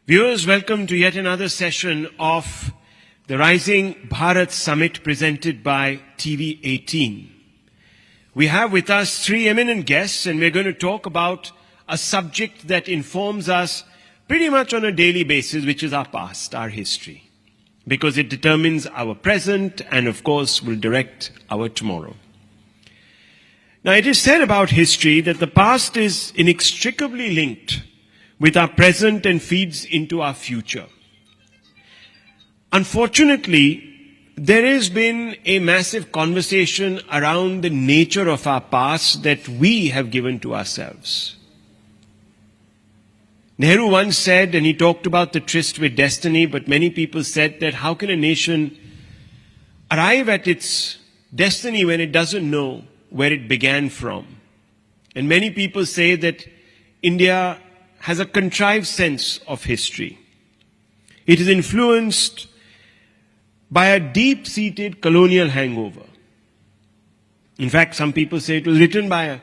Viewers, welcome to yet another session of the Rising Bharat Summit presented by TV18. We have with us three eminent guests, and we're going to talk about a subject that informs us pretty much on a daily basis, which is our past, our history, because it determines our present and, of course, will direct our tomorrow. Now, it is said about history that the past is inextricably linked with our present and feeds into our future. Unfortunately, there has been a massive conversation around the nature of our past that we have given to ourselves. Nehru once said, and he talked about the tryst with destiny, but many people said that how can a nation arrive at its destiny when it doesn't know where it began from? And many people say that India has a contrived sense of history. It is influenced by a deep-seated colonial hangover. In fact, some people say it was written by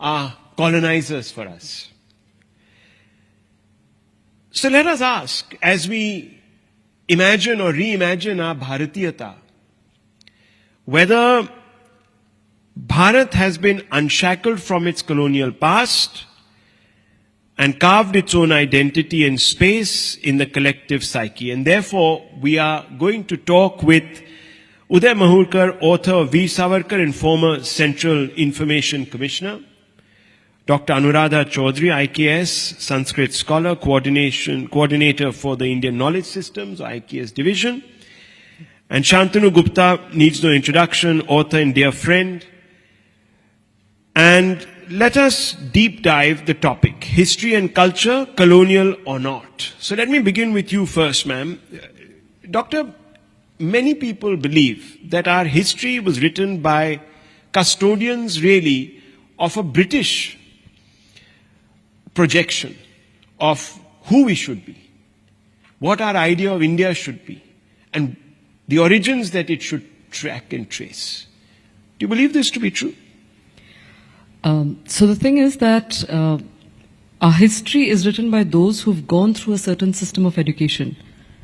our colonizers for us. So let us ask, as we imagine or reimagine our Bharatiyata, whether Bharat has been unshackled from its colonial past and carved its own identity and space in the collective psyche. And therefore, we are going to talk with Uday Mahurkar, author of Veer Savarkar and former Central Information Commissioner, Dr. Anuradha Chaudhary, IKS, Sanskrit scholar, coordinator for the Indian Knowledge Systems, or IKS division, and Shantanu Gupta, needs no introduction, author and dear friend. And let us deep dive the topic, history and culture, colonial or not. So let me begin with you first, ma'am. Doctor, many people believe that our history was written by custodians really of a British projection of who we should be, what our idea of India should be, and the origins that it should track and trace. Do you believe this to be true? So the thing is that our history is written by those who've gone through a certain system of education.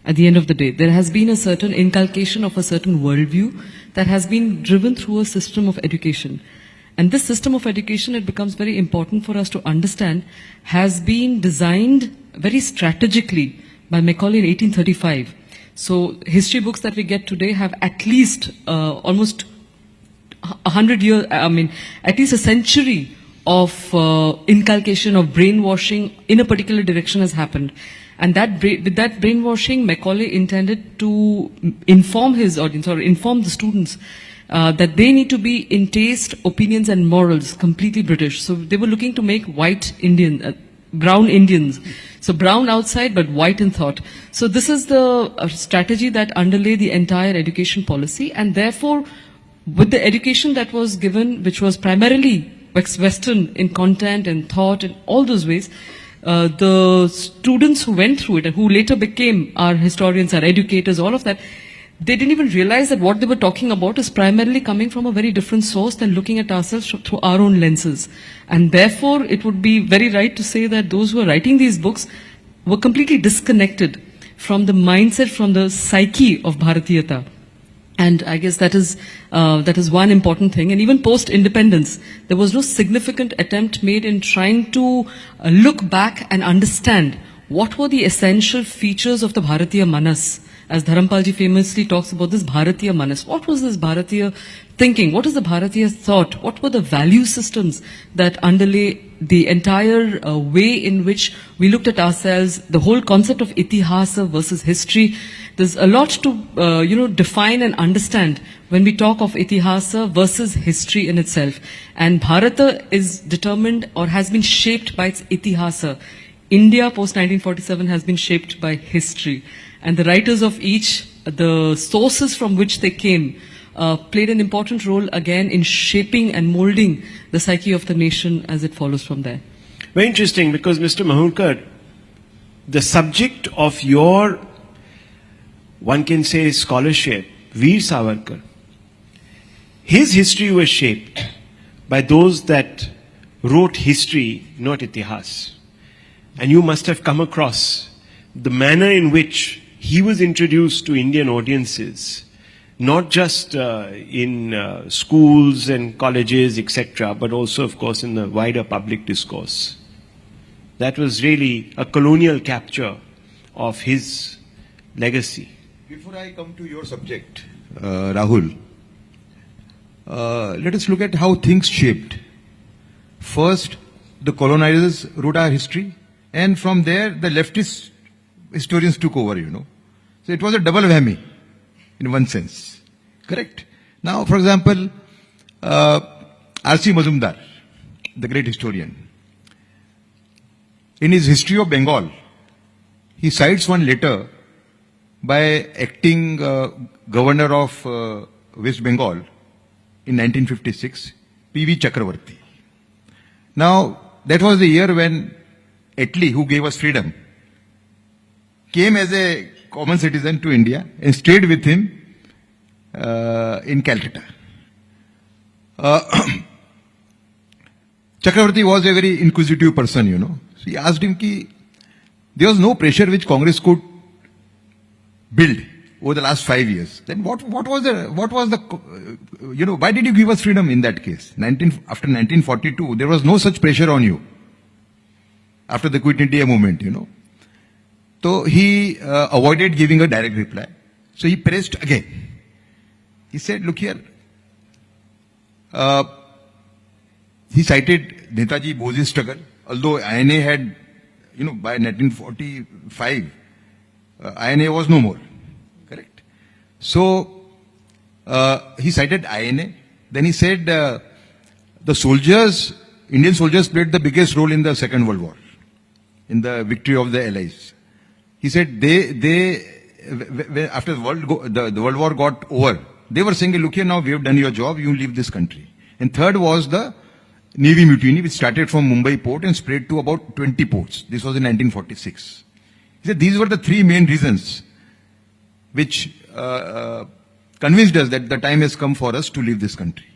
At the end of the day, there has been a certain inculcation of a certain worldview that has been driven through a system of education. And this system of education, it becomes very important for us to understand, has been designed very strategically by Macaulay in 1835. So history books that we get today have at least almost 100 years, at least a century of inculcation of brainwashing in a particular direction has happened. And with that brainwashing, Macaulay intended to inform his audience or inform the students that they need to be in taste, opinions and morals completely British. So they were looking to make brown Indians. So brown outside but white in thought. So this is the strategy that underlay the entire education policy, and therefore with the education that was given, which was primarily Western in content and thought and all those ways, the students who went through it and who later became our historians, our educators, all of that, they didn't even realize that what they were talking about is primarily coming from a very different source than looking at ourselves through our own lenses. And therefore, it would be very right to say that those who are writing these books were completely disconnected from the mindset, from the psyche of Bharatiyata. And I guess that is one important thing. And even post-independence, there was no significant attempt made in trying to look back and understand what were the essential features of the Bharatiya Manas. As Dharampalji famously talks about this Bharatiya Manas. What was this Bharatiya thinking? What is the Bharatiya thought? What were the value systems that underlay the entire way in which we looked at ourselves, the whole concept of Itihaas versus history? There's a lot to, define and understand when we talk of Itihaas versus history in itself. And Bharata is determined or has been shaped by its Itihaas. India post-1947 has been shaped by history. And the writers of each, the sources from which they came, played an important role again in shaping and molding the psyche of the nation as it follows from there. Very interesting, because Mr. Mahurkar, the subject of your, one can say, scholarship, Veer Savarkar, his history was shaped by those that wrote history, not Itihaas. And you must have come across the manner in which he was introduced to Indian audiences, not just in schools and colleges, etc., but also, of course, in the wider public discourse. That was really a colonial capture of his legacy. Before I come to your subject, Rahul, let us look at how things shaped. First, the colonizers wrote our history, and from there, the leftist historians took over, So it was a double whammy, in one sense. Correct? Now, for example, R.C. Mazumdar, the great historian, in his History of Bengal, he cites one letter by acting governor of West Bengal in 1956, P.V. Chakravarti. Now, that was the year when Italy, who gave us freedom, came as a common citizen to India and stayed with him in Calcutta. Chakravarti was a very inquisitive person, So he asked him ki there was no pressure which Congress could build over the last 5 years. Then what was the, why did you give us freedom in that case? After 1942, there was no such pressure on you. After the Quit India movement, So he avoided giving a direct reply. So he pressed again. He said, look here. He cited Netaji Bose's struggle. Although INA had, by 1945, INA was no more. Correct? So he cited INA. Then he said the soldiers, Indian soldiers played the biggest role in the Second World War, in the victory of the Allies. He said after the World War got over, they were saying, look here, now we have done your job, you leave this country. And third was the Navy mutiny, which started from Mumbai port and spread to about 20 ports. This was in 1946. He said these were the three main reasons which convinced us that the time has come for us to leave this country.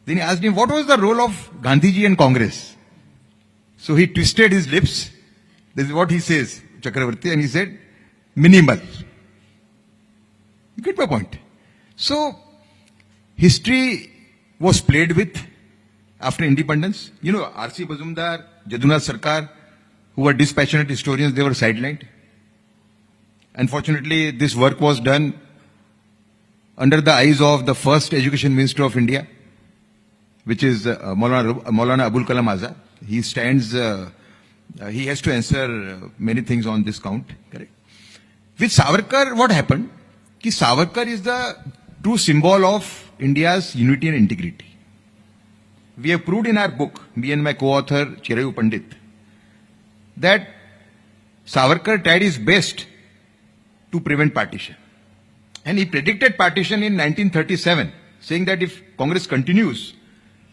Then he asked him, what was the role of Gandhiji and Congress? So he twisted his lips. This is what he says, Chakravarti, and he said, minimal. You get my point? So, history was played with after independence. R.C. Mazumdar, Jadunath Sarkar, who were dispassionate historians, they were sidelined. Unfortunately, this work was done under the eyes of the first Education Minister of India, which is Maulana Abul Kalam Azad. He stands, he has to answer many things on this count. Correct? With Savarkar, what happened? Ki Savarkar is the true symbol of India's unity and integrity. We have proved in our book, me and my co-author Chirayu Pandit, that Savarkar tried his best to prevent partition. And he predicted partition in 1937, saying that if Congress continues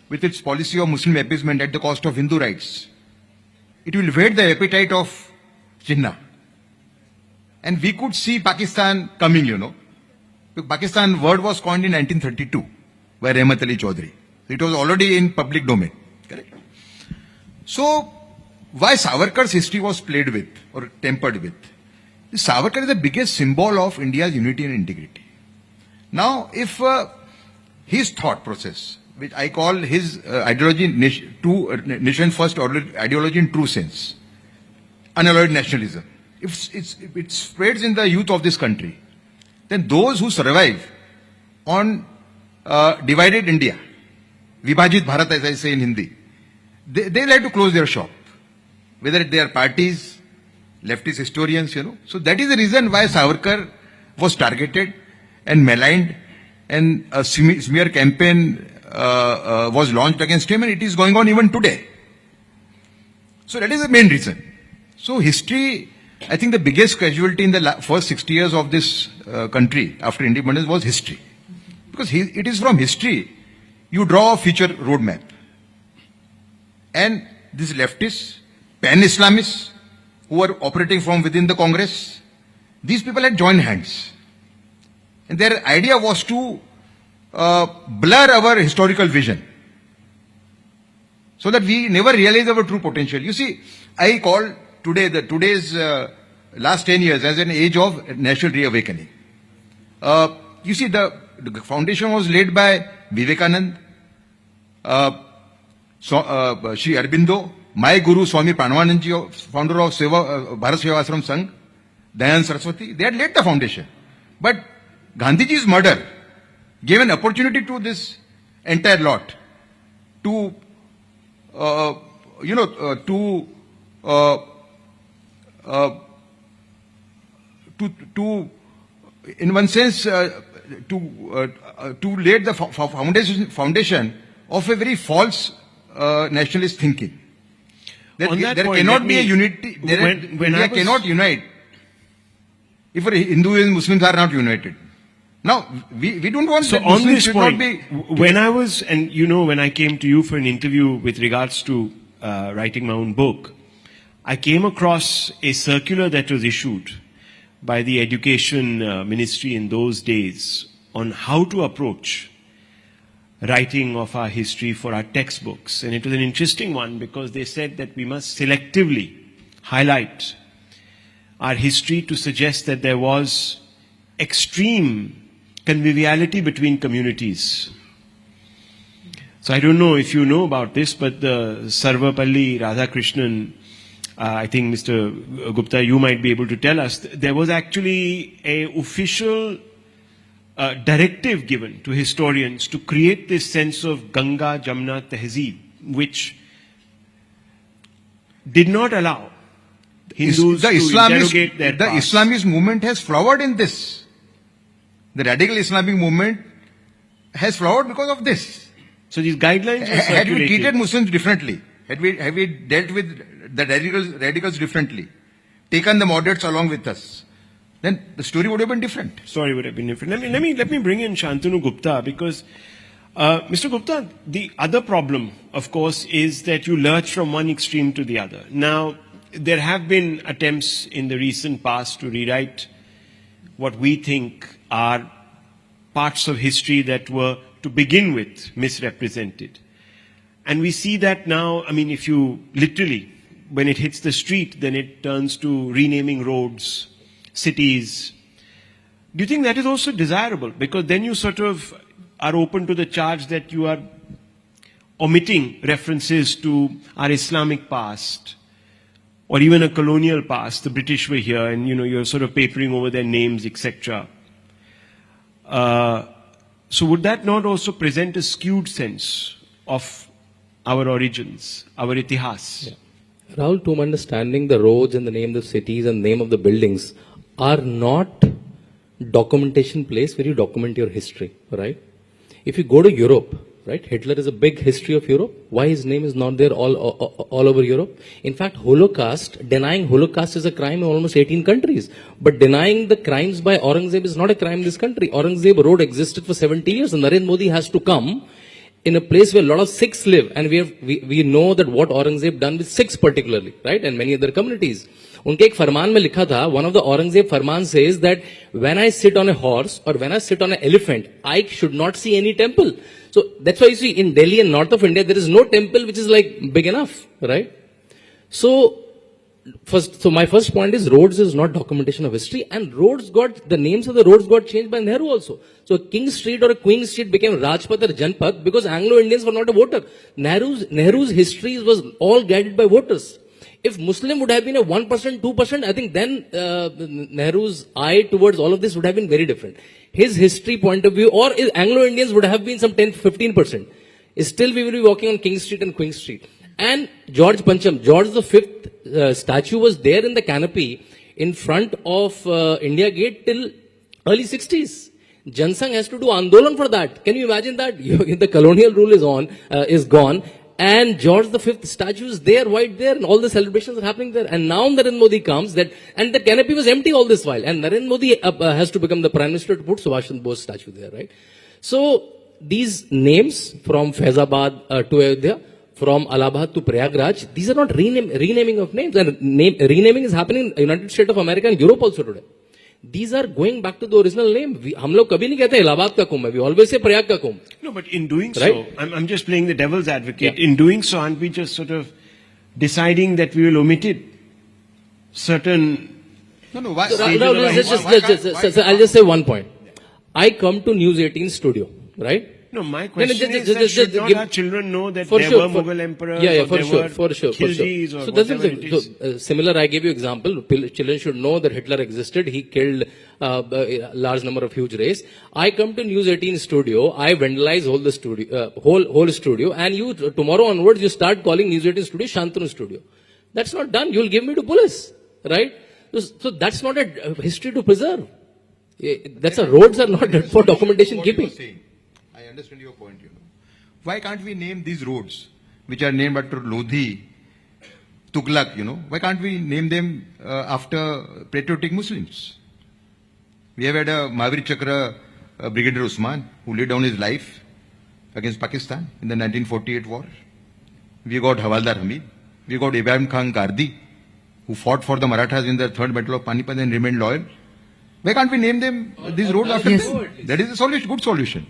with its policy of Muslim appeasement at the cost of Hindu rights, it will whet the appetite of Jinnah. And we could see Pakistan coming, Pakistan word was coined in 1932 by Rahmat Ali Chaudhry. It was already in public domain. Correct? So, why Savarkar's history was played with or tempered with? Savarkar is the biggest symbol of India's unity and integrity. Now, if his thought process, which I call his ideology, nation first ideology in true sense, unalloyed nationalism, if it spreads in the youth of this country, then those who survive on divided India, Vibhajit Bharat, as I say in Hindi, they'll have to close their shop. Whether they are parties, leftist historians, So that is the reason why Savarkar was targeted and maligned, and a smear campaign was launched against him, and it is going on even today. So that is the main reason. So history, I think the biggest casualty in the first 60 years of this country after independence was history. Because it is from history you draw a future roadmap. And these leftists, pan-Islamists, who were operating from within the Congress, these people had joined hands. And their idea was to blur our historical vision, so that we never realize our true potential. You see, I call today's last 10 years as an age of national reawakening. You see, the foundation was laid by Vivekanand, Shri Aurobindo, my Guru Swami Pranavananji, founder of Bharat Seva Ashram Sangh, Dayan Saraswati. They had laid the foundation. But Gandhiji's murder gave an opportunity to this entire lot to, in one sense, to lay the foundation of a very false nationalist thinking. On that There point, cannot be a unity. India cannot unite if Hindus and Muslims are not united. Now, we don't want So that on Muslims this should point, not be. when I was, and when I came to you for an interview with regards to writing my own book, I came across a circular that was issued by the Education Ministry in those days on how to approach writing of our history for our textbooks. And it was an interesting one because they said that we must selectively highlight our history to suggest that there was extreme conviviality between communities. So I don't know if you know about this, but the Sarvapalli Radhakrishnan, I think Mr. Gupta, you might be able to tell us, there was actually an official directive given to historians to create this sense of Ganga Jamna Tehzeeb, which did not allow Hindus to interrogate their The past. Islamist movement has flowered in this. The radical Islamic movement has flowered because of this. So these guidelines were Had we circulated. treated Muslims differently, had we dealt with the radicals differently, taken the moderates along with us, then the story would have been different. Story would have been different. Let me bring in Shantanu Gupta because, Mr. Gupta, the other problem, of course, is that you lurch from one extreme to the other. Now, there have been attempts in the recent past to rewrite what we think are parts of history that were, to begin with, misrepresented. And we see that now, I mean, if you literally, when it hits the street, then it turns to renaming roads, cities. Do you think that is also desirable? Because then you sort of are open to the charge that you are omitting references to our Islamic past or even a colonial past. The British were here and, you're sort of papering over their names, etc. So would that not also present a skewed sense of our origins, our Itihaas? Yeah. Rahul, to my understanding, the roads and the name of the cities and name of the buildings are not documentation place where you document your history, right? If you go to Europe, right, Hitler is a big history of Europe. Why his name is not there all over Europe? In fact, denying Holocaust is a crime in almost 18 countries. But denying the crimes by Aurangzeb is not a crime in this country. Aurangzeb Road existed for 70 years and Narendra Modi has to come in a place where a lot of Sikhs live, and we know that what Aurangzeb done with Sikhs particularly, right, and many other communities. उनके एक फरमान में लिखा था, one of the Aurangzeb Farman says that when I sit on a horse or when I sit on an elephant, I should not see any temple. So that's why you see in Delhi and north of India there is no temple which is like big enough, right? So my first point is roads is not documentation of history, and the names of the roads got changed by Nehru also. So King Street or a Queen Street became Rajpath or Janpath because Anglo-Indians were not a voter. Nehru's history was all guided by voters. If Muslim would have been a 1%, 2%, I think then Nehru's eye towards all of this would have been very different. His history point of view, or Anglo-Indians would have been some 10, 15%. Still we will be walking on King Street and Queen Street. And George V statue was there in the canopy in front of India Gate till early 60s. Jansangh has to do Andolan for that. Can you imagine that? The colonial rule is gone. And George V statue is there, right there, and all the celebrations are happening there. And now Narendra Modi comes, and the canopy was empty all this while. And Narendra Modi has to become the Prime Minister to put Subhash Chandra Bose statue there, right? So these names from Faizabad to Ayodhya, from Allahabad to Prayagraj, these are not renaming of names. And renaming is happening in the United States of America and Europe also today. These are going back to the original name. हम लोग कभी नहीं कहते इलाहाबाद का कुंभ है. We always say Prayag का कुंभ. No, but in doing Right? so, I'm just playing the devil's advocate. Yeah. In doing so, aren't we just sort of deciding that we will omit certain No, why? So, why- Rahul, why- I'll just say one point. I come to News 18 studio, right? No, my No, question is that should not our children know that there were Mughal emperors or for there sure, were for sure. Khiljis or So that's whatever the it is? so, similar. I gave you example. Children should know that Hitler existed. He killed a large number of huge race. I come to News 18 studio. I vandalize all the studio, whole studio, and you tomorrow onwards you start calling News 18 studio Shantanu studio. That's not done. You'll give me to police, right? So that's not a history to preserve. That's a roads are not for documentation What you keeping. were saying. I understand your point. Why can't we name these roads, which are named after Lodhi, Tughlaq? Why can't we name them after patriotic Muslims? We have had a Mahavir Chakra Brigadier Usman, who laid down his life against Pakistan in the 1948 war. We got Havaldar Hamid. We got Ibrahim Khan Gardi, who fought for the Marathas in the Third Battle of Panipat and remained loyal. Why can't we name them these roads after Yes. them? That is a solution, good solution.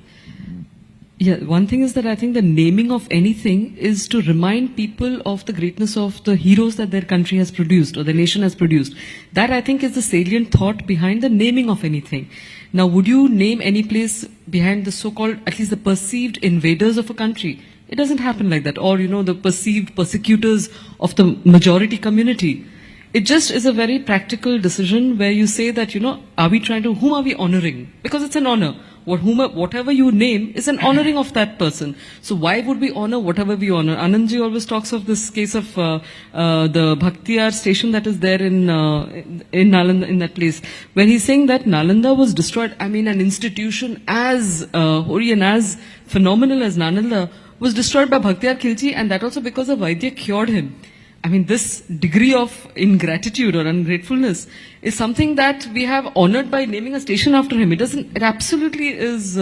Yeah, one thing is that I think the naming of anything is to remind people of the greatness of the heroes that their country has produced or the nation has produced. That I think is the salient thought behind the naming of anything. Now, would you name any place behind the so-called, at least the perceived invaders of a country? It doesn't happen like that. Or, the perceived persecutors of the majority community. It just is a very practical decision where you say that, are we whom are we honoring? Because it's an honor. Whatever you name is an honoring of that person. So why would we honor whatever we honor? Anandji always talks of this case of the Bhaktiyar station that is there in Nalanda, in that place, where he's saying that Nalanda was destroyed. I mean, an institution as hoary and as phenomenal as Nalanda was destroyed by Bhaktiyar Khilji, and that also because a Vaidya cured him. I mean, this degree of ingratitude or ungratefulness is something that we have honored by naming a station after him. It absolutely is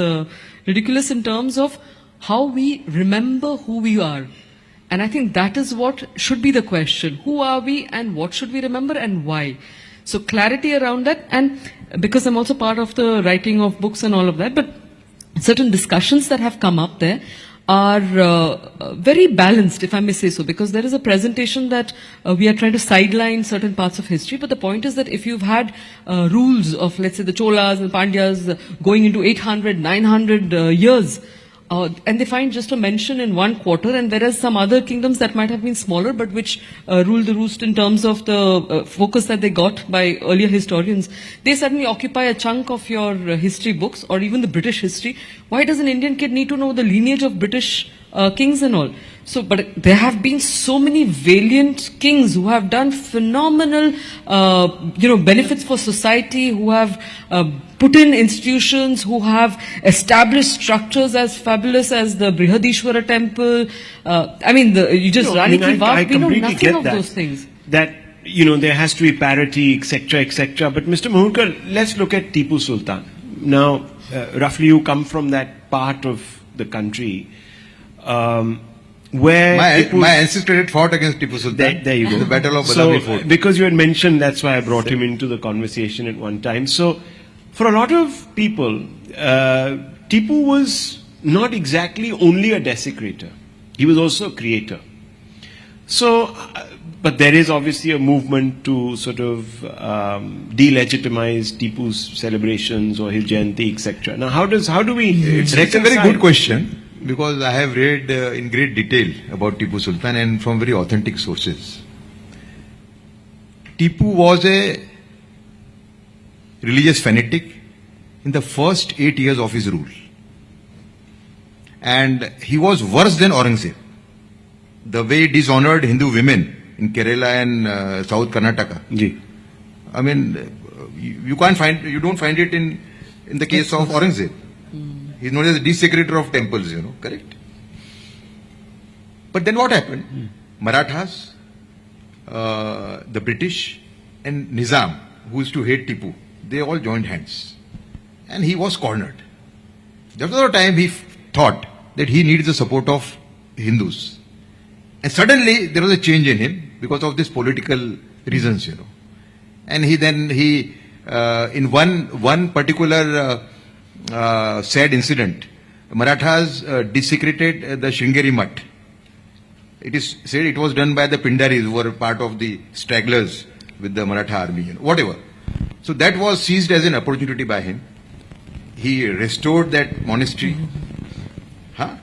ridiculous in terms of how we remember who we are. And I think that is what should be the question. Who are we and what should we remember and why? So clarity around that, and because I'm also part of the writing of books and all of that, but certain discussions that have come up there are very balanced, if I may say so, because there is a presentation that we are trying to sideline certain parts of history, but the point is that if you've had rules of, let's say, the Cholas and Pandyas going into 800, 900 years, and they find just a mention in one quarter, and whereas some other kingdoms that might have been smaller, but which ruled the roost in terms of the focus that they got by earlier historians, they suddenly occupy a chunk of your history books, or even the British history. Why does an Indian kid need to know the lineage of British kings and all? So, but there have been so many valiant kings who have done phenomenal, benefits for society, who have put in institutions, who have established structures as fabulous as the Brihadishwara temple. You just Rani Ki Vav, we know nothing of those things. That, there has to be parity, etc., etc. But Mr. Mahurkar, let's look at Tipu Sultan. Now, roughly you come from that part of the country where My ancestor had fought against Tipu Sultan. There you go. The Battle of So, Badami Fort. because you had mentioned, that's why I brought him into the conversation at one time. So, for a lot of people, Tipu was not exactly only a desecrator. He was also a creator. So, but there is obviously a movement to sort of delegitimize Tipu's celebrations or his Jayanti, etc. Now, how do we? It's a very good question, because I have read in great detail about Tipu Sultan and from very authentic sources. Tipu was a religious fanatic in the first 8 years of his rule. And he was worse than Aurangzeb. The way he dishonored Hindu women in Kerala and South Karnataka. Ji. I mean, you don't find it in the case of Aurangzeb. He's known as the desecrator of temples, correct? But then what happened? Marathas, the British, and Nizam, who used to hate Tipu, they all joined hands. And he was cornered. There was a time he thought that he needs the support of Hindus. And suddenly there was a change in him because of these political reasons, And he in one particular sad incident, Marathas desecrated the Shringeri Mutt. It is said it was done by the Pindaris, who were part of the stragglers with the Maratha army, whatever. So that was seized as an opportunity by him. He restored that monastery. Huh?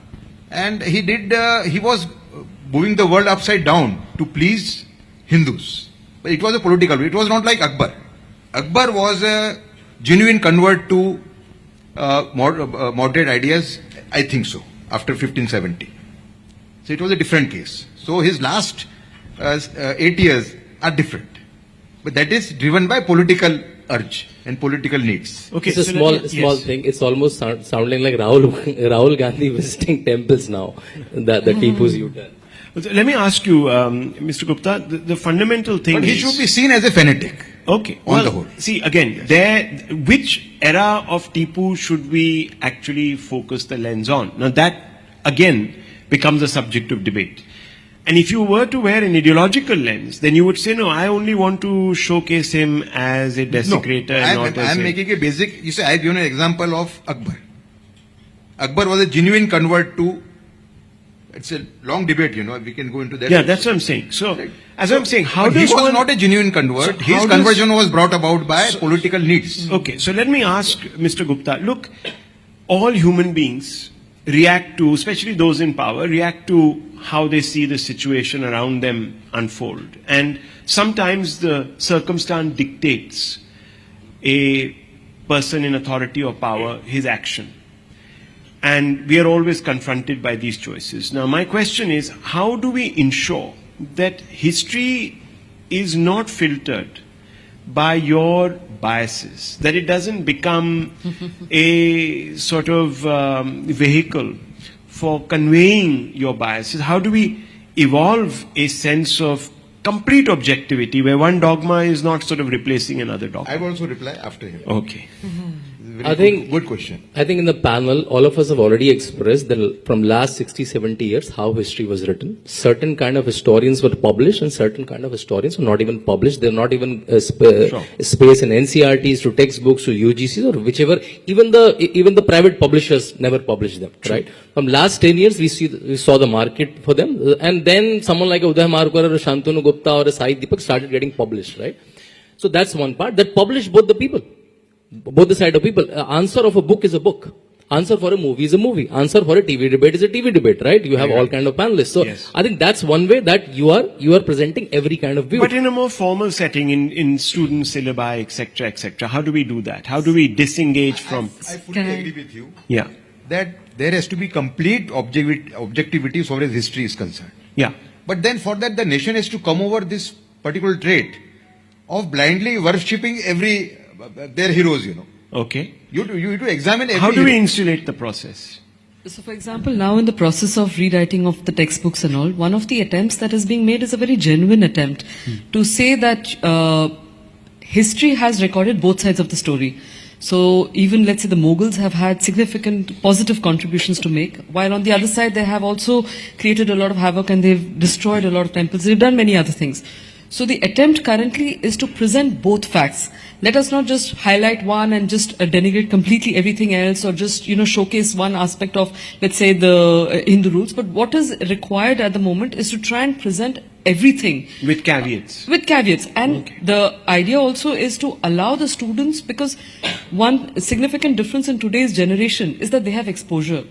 And he was moving the world upside down to please Hindus. But it was a political, it was not like Akbar. Akbar was a genuine convert to moderate ideas, I think so, after 1570. So it was a different case. So his last 8 years are different. But that is driven by political urge and political needs. Okay, It's a so small let me- yes. thing. It's almost sounding like Rahul Gandhi visiting temples now. The Tipu's U-turn. Let me ask you, Mr. Gupta, the fundamental thing But he is... should be seen as a fanatic. Okay. On the whole. See, again, which era of Tipu should we actually focus the lens on? Now that, again, becomes a subject of debate. And if you were to wear an ideological lens, then you would say, no, I only want to showcase him as a desecrator and not as I'm making a basic, you say, I've given an example of Akbar. Akbar was a genuine convert to, it's a long debate, we can go into that. Yeah, that's what I'm saying. So, as I'm saying, how But he does was one... not a genuine convert. So His how conversion was brought about by political needs. Okay, so let me ask Mr. Gupta, look, all human beings react to, especially those in power, react to how they see the situation around them unfold. And sometimes the circumstance dictates a person in authority or power, his action. And we are always confronted by these choices. Now, my question is, how do we ensure that history is not filtered by your biases, that it doesn't become a sort of vehicle for conveying your biases? How do we evolve a sense of complete objectivity where one dogma is not sort of replacing another dogma? I will also reply after him. Okay. Very good question. I think in the panel, all of us have already expressed that from last 60, 70 years, how history was written. Certain kind of historians were published and certain kind of historians were not even published. They're not even space in NCRTs to textbooks to UGCs or whichever. Even the private publishers never published them, right? From last 10 years, we saw the market for them. And then someone like Uday Markar or Shantanu Gupta or Sai Deepak started getting published, right? So that's one part that published both the people. Both the side of people. Answer of a book is a book. Answer for a movie is a movie. Answer for a TV debate is a TV debate, right? You have all kind of panelists. So Yes. I think that's one way that you are presenting every kind of view. But in a more formal setting, in student syllabi, etc., how do we do that? How do we disengage from... I fully Can I- agree with you Yeah, that there has to be complete objectivity as far as history is concerned. yeah. But then for that, the nation has to come over this particular trait of blindly worshipping their heroes, Okay. You need to examine every How do we hero. insulate the process? So, for example, now in the process of rewriting of the textbooks and all, one of the attempts that is being made is a very genuine attempt to say that history has recorded both sides of the story. So even, let's say, the Mughals have had significant positive contributions to make, while on the other side they have also created a lot of havoc and they've destroyed a lot of temples. They've done many other things. So the attempt currently is to present both facts. Let us not just highlight one and just denigrate completely everything else, or just, showcase one aspect of, let's say, the Hindu roots. But what is required at the moment is to try and present everything With caveats. with caveats. And the idea also is to allow the students, because one significant difference in today's generation is that they have exposure.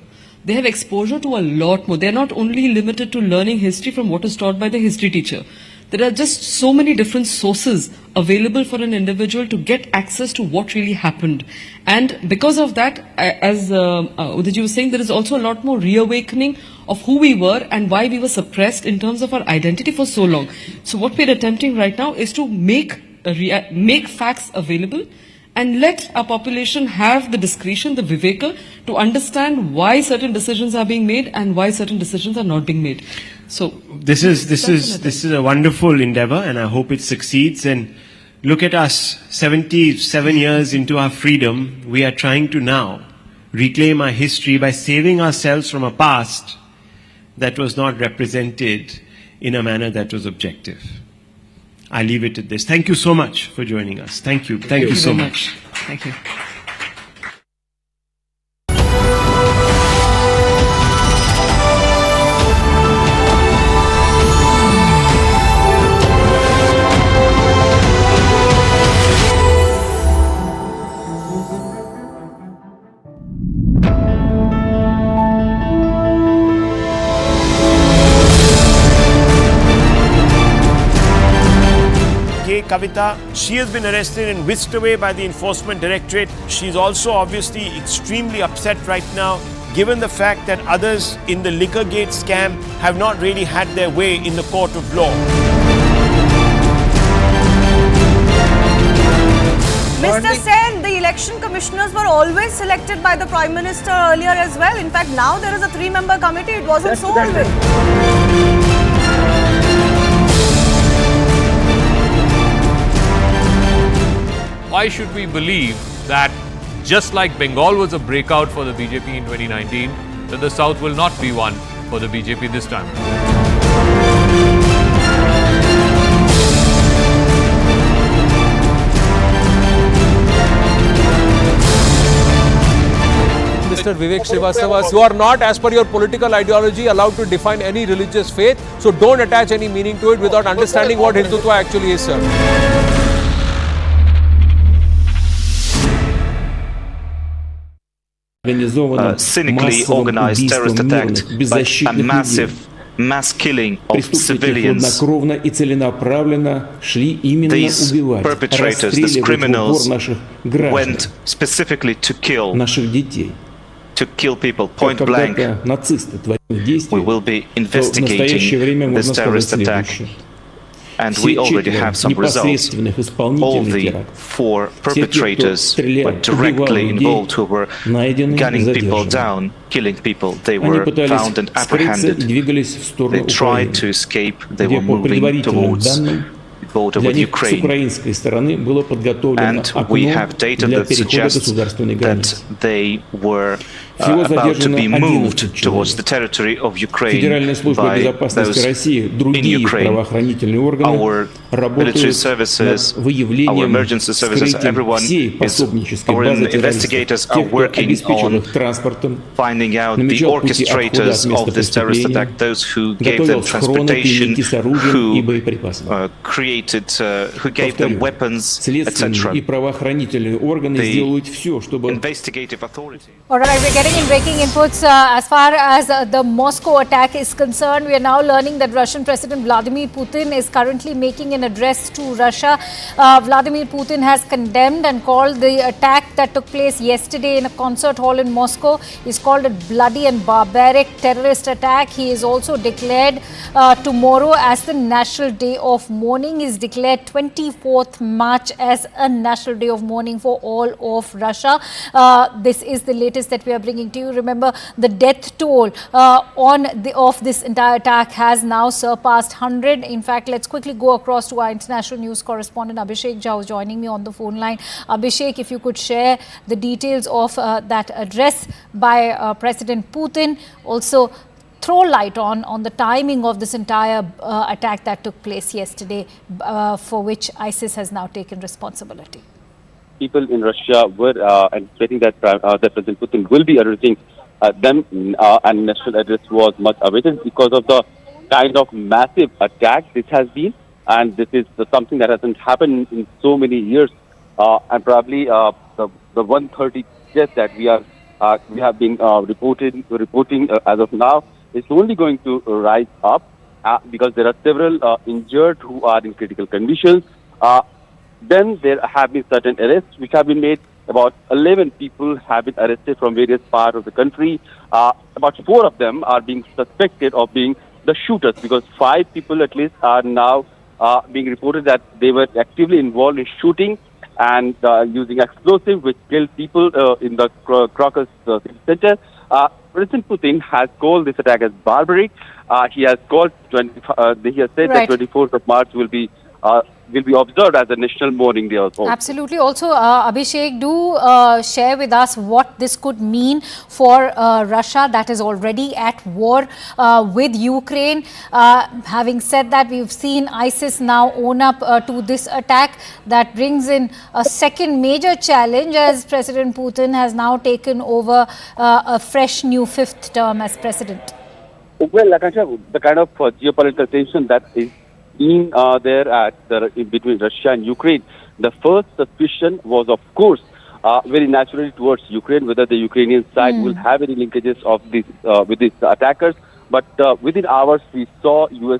They have exposure to a lot more. They're not only limited to learning history from what is taught by the history teacher. There are just so many different sources available for an individual to get access to what really happened. And because of that, as Udayji was saying, there is also a lot more reawakening of who we were and why we were suppressed in terms of our identity for so long. So what we're attempting right now is to make facts available and let our population have the discretion, the viveka, to understand why certain decisions are being made and why certain decisions are not being made. So This is a wonderful endeavor, and I hope it succeeds. And look at us, 77 years into our freedom, we are trying to now reclaim our history by saving ourselves from a past that was not represented in a manner that was objective. I leave it at this. Thank you so much for joining us. Thank you. Thank you so very much. Thank you. Kavita. She has been arrested and whisked away by the Enforcement Directorate. She's also obviously extremely upset right now, given the fact that others in the Liquorgate scam have not really had their way in the court of law. Mr. Sen, the election commissioners were always selected by the Prime Minister earlier as well. In fact, now there is a 3-member committee. It wasn't so always. Why should we believe that just like Bengal was a breakout for the BJP in 2019, that the South will not be one for the BJP this time? Mr. Vivek Srivastava, you are not, as per your political ideology, allowed to define any religious faith. So don't attach any meaning to it without understanding what Hindutva actually is, sir. Cynically organized terrorist attack by a massive mass killing of civilians. These perpetrators, these criminals, went specifically to kill people point blank. We will be investigating this terrorist attack. And we already have some results. All the 4 perpetrators were directly involved, who were gunning people down, killing people. They were found and apprehended. They tried to escape. They were moving towards the border with Ukraine. And we have data that suggests that they were about to be moved towards the territory of Ukraine by those in Ukraine. Our military services, our emergency services, everyone is, our investigators are working on finding out the orchestrators of this terrorist attack, those who gave them transportation, who created, who gave them weapons, etc. The investigative authority. All right, we're getting in breaking inputs as far as the Moscow attack is concerned. We are now learning that Russian President Vladimir Putin is currently making an address to Russia. Vladimir Putin has condemned and called the attack that took place yesterday in a concert hall in Moscow. He's called it bloody and barbaric terrorist attack. He is also declared tomorrow as the National Day of Mourning. He's declared 24th March as a National Day of Mourning for all of Russia. This is the latest that we are bringing to you. Remember, the death toll of this entire attack has now surpassed 100. In fact, let's quickly go across to our international news correspondent Abhishek Jha, who's joining me on the phone line. Abhishek, if you could share the details of that address by President Putin. Also, throw light on the timing of this entire attack that took place yesterday, for which ISIS has now taken responsibility. People in Russia were anticipating that President Putin will be addressing them, and national address was much awaited because of the kind of massive attack this has been, and this is something that hasn't happened in so many years, and probably the 130 deaths that we have been reporting as of now is only going to rise up because there are several injured who are in critical conditions. Then there have been certain arrests which have been made. About 11 people have been arrested from various parts of the country. About 4 of them are being suspected of being the shooters, because 5 people at least are now being reported that they were actively involved in shooting and using explosives which killed people in the Crocus center. President Putin has called this attack as barbaric. He has called he has said that 24th of March will be observed as a national mourning day also. Absolutely. Also, Abhishek, do share with us what this could mean for Russia, that is already at war with Ukraine. Having said that, we've seen ISIS now own up to this attack. That brings in a second major challenge, as President Putin has now taken over a fresh new 5th term as president. Well, Akansha, the kind of geopolitical tension that is in between Russia and Ukraine, the first suspicion was, of course, very naturally towards Ukraine, whether the Ukrainian side will have any linkages of this with these attackers. But within hours, we saw U.S.